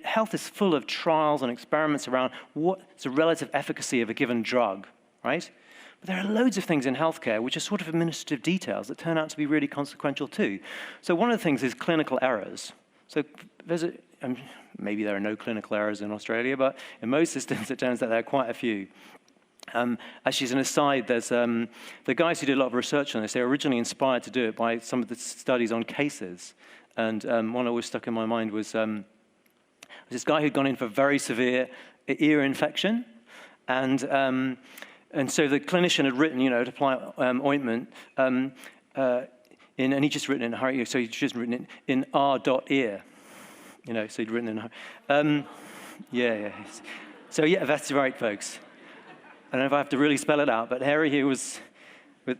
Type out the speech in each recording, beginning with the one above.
Health is full of trials and experiments around what's the relative efficacy of a given drug, right? But there are loads of things in healthcare which are sort of administrative details that turn out to be really consequential too. So one of the things is clinical errors. So there's maybe there are no clinical errors in Australia, but in most systems it turns out there are quite a few. Actually, as an aside, there's the guys who did a lot of research on this, they were originally inspired to do it by some of the studies on cases. And one that always stuck in my mind was this guy who'd gone in for very severe ear infection. And so the clinician had written, to apply ointment, and he'd just written in, so he'd just written in R.ear, so he'd written in, yeah. So yeah, that's right, folks. I don't know if I have to really spell it out, but Harry here was, with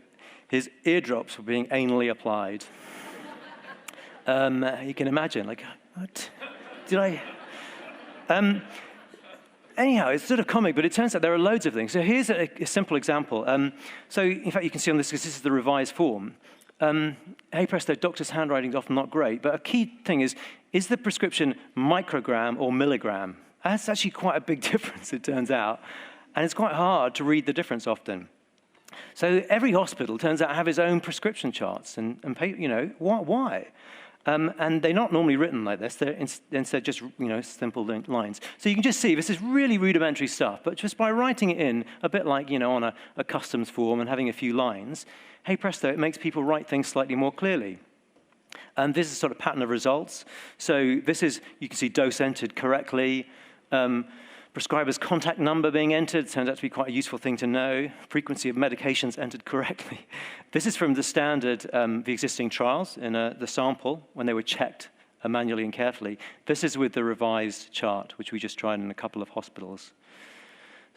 his eardrops were being anally applied. You can imagine, like, what? Did I? Anyhow, it's sort of comic, but it turns out there are loads of things. So here's a simple example. So in fact, you can see on this, because this is the revised form. Hey presto, doctor's handwriting is often not great, but a key thing is the prescription microgram or milligram? That's actually quite a big difference, it turns out. And it's quite hard to read the difference often. So every hospital turns out to have its own prescription charts and why? And they're not normally written like this. They're instead just simple lines. So you can just see this is really rudimentary stuff, but just by writing it in a bit like on a customs form and having a few lines, hey presto, it makes people write things slightly more clearly. And this is sort of pattern of results. So this is, you can see dose entered correctly. Prescriber's contact number being entered turns out to be quite a useful thing to know. Frequency of medications entered correctly. This is from the standard, the existing trials in the sample when they were checked manually and carefully. This is with the revised chart, which we just tried in a couple of hospitals.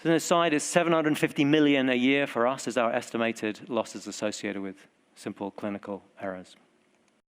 So an aside is 750 million a year for us is our estimated losses associated with simple clinical errors.